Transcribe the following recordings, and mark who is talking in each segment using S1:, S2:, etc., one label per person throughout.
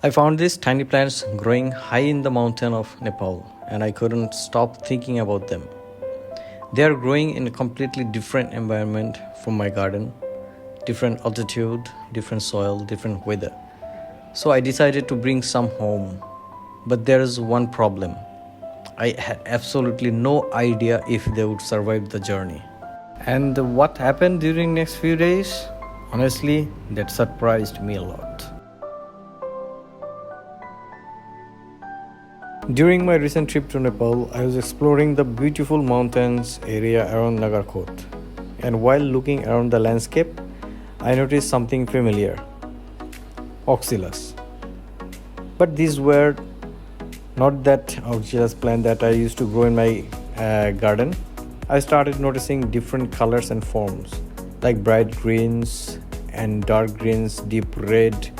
S1: I found these tiny plants growing high in the mountain of Nepal, and I couldn't stop thinking about them. They are growing in a completely different environment from my garden, different altitude, different soil, different weather. So I decided to bring some home. But there is one problem. I had absolutely no idea if they would survive the journey. And what happened during next few days? Honestly, that surprised me a lot. During my recent trip to Nepal, I was exploring the beautiful mountains area around Nagarkot. And while looking around the landscape, I noticed something familiar. Oxalis. But these were not that Oxalis plant that I used to grow in my garden. I started noticing different colors and forms, like bright greens and dark greens, deep red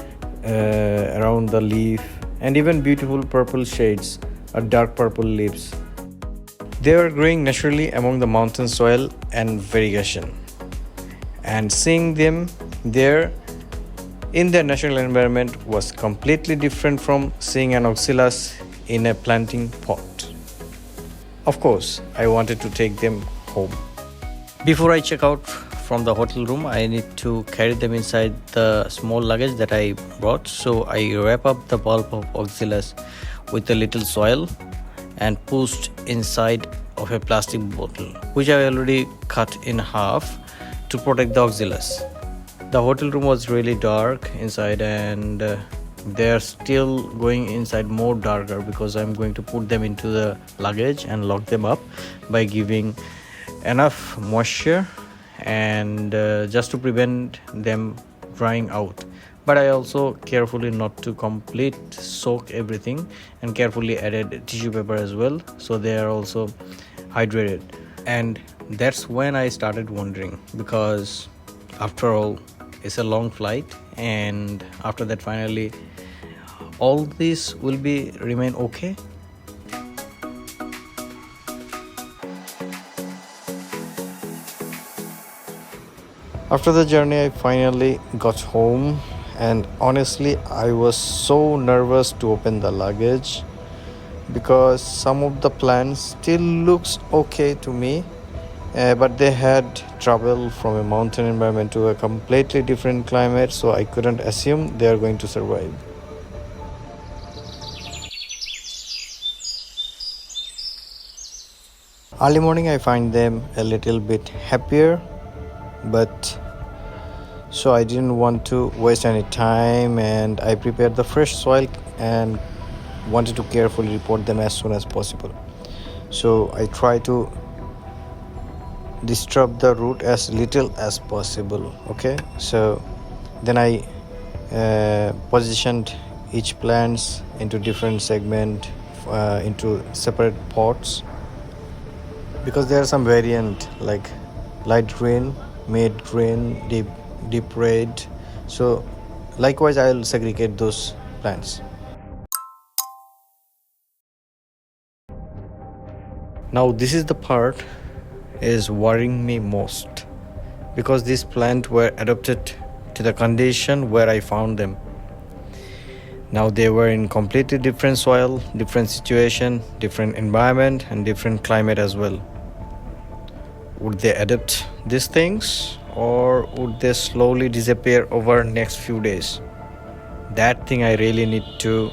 S1: around the leaf, and even beautiful purple shades or dark purple leaves. They were growing naturally among the mountain soil and vegetation. And seeing them there in their natural environment was completely different from seeing an oxalis in a planting pot. Of course, I wanted to take them home. Before I check out from the hotel room, I need to carry them inside the small luggage that I brought. So I wrap up the bulb of oxalis with a little soil and pushed inside of a plastic bottle, which I already cut in half to protect the oxalis. The hotel room was really dark inside, and they are still going inside more darker because I'm going to put them into the luggage and lock them up by giving enough moisture and just to prevent them drying out. But I also carefully not to complete soak everything and carefully added tissue paper as well, so they are also hydrated. And that's when I started wondering, because after all it's a long flight, and after that finally all this will be remain okay. After the journey, I finally got home, and honestly, I was so nervous to open the luggage because some of the plants still looks okay to me, but they had traveled from a mountain environment to a completely different climate, so I couldn't assume they are going to survive. Early morning, I find them a little bit happier, but so I didn't want to waste any time, and I prepared the fresh soil and wanted to carefully repot them as soon as possible. So I try to disturb the root as little as possible. Okay, so then I positioned each plants into different segment, into separate pots, because there are some variant like light green, mid green, deep red. So likewise I'll segregate those plants. Now this is the part is worrying me most, because these plants were adapted to the condition where I found them. Now they were in completely different soil, different situation, different environment, and different climate as well. Would they adapt these things, or would they slowly disappear over next few days? That thing I really need to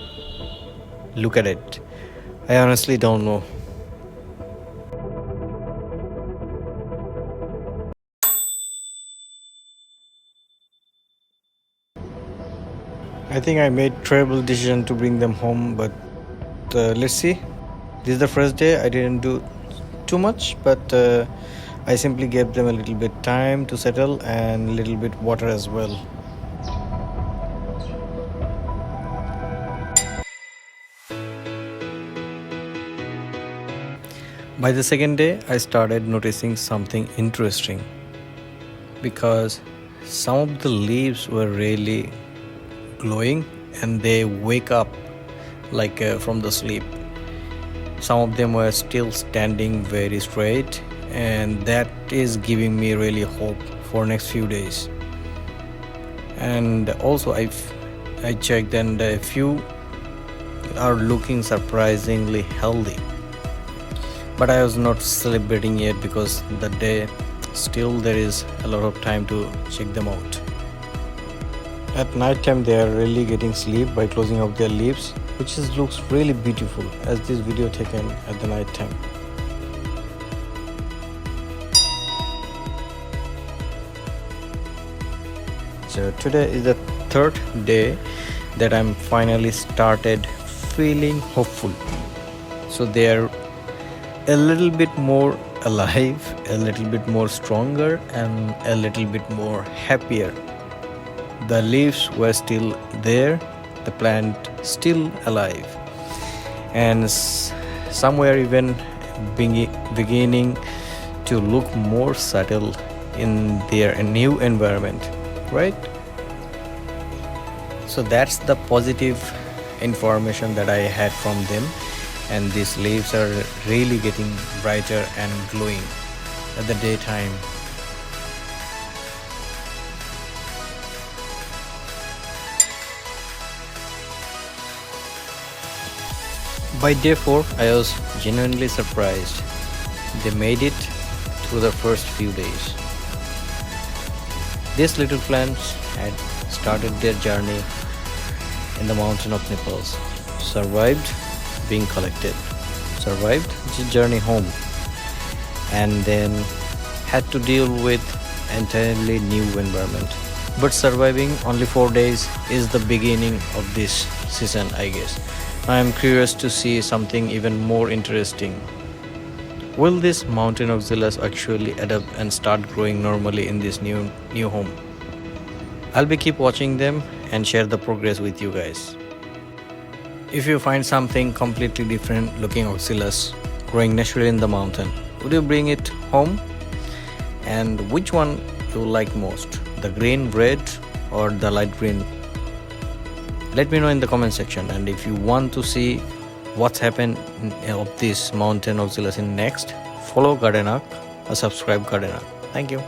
S1: look at it. I honestly don't know. I think I made terrible decision to bring them home, but let's see. This is the first day. I didn't do too much, but I simply gave them a little bit time to settle and a little bit water as well. By the second day, I started noticing something interesting, because some of the leaves were really glowing and they wake up like from the sleep. Some of them were still standing very straight, and that is giving me really hope for next few days. And also I I checked and a few are looking surprisingly healthy. But I was not celebrating yet because the day still there is a lot of time to check them out. At night time they are really getting sleep by closing up their leaves, which looks really beautiful as this video taken at the night time. So today is the third day that I'm finally started feeling hopeful. So they are a little bit more alive, a little bit more stronger, and a little bit more happier. The leaves were still there, the plant still alive, and somewhere even beginning to look more subtle in their new environment, right? So that's the positive information that I had from them, and these leaves are really getting brighter and glowing at the daytime. By day 4, I was genuinely surprised. They made it through the first few days. These little plants had started their journey in the mountain of Nepal, survived being collected, survived the journey home, and then had to deal with entirely new environment. But surviving only 4 days is the beginning of this season, I guess. I am curious to see something even more interesting. Will this mountain Oxalis actually adapt and start growing normally in this new home? I'll be keep watching them and share the progress with you guys. If you find something completely different looking Oxalis growing naturally in the mountain, would you bring it home? And which one you like most, the green, red, or the light green? Let me know in the comment section. And if you want to see what's happened of this mountain Oxalis in next, follow GardenArc or subscribe GardenArc. Thank you.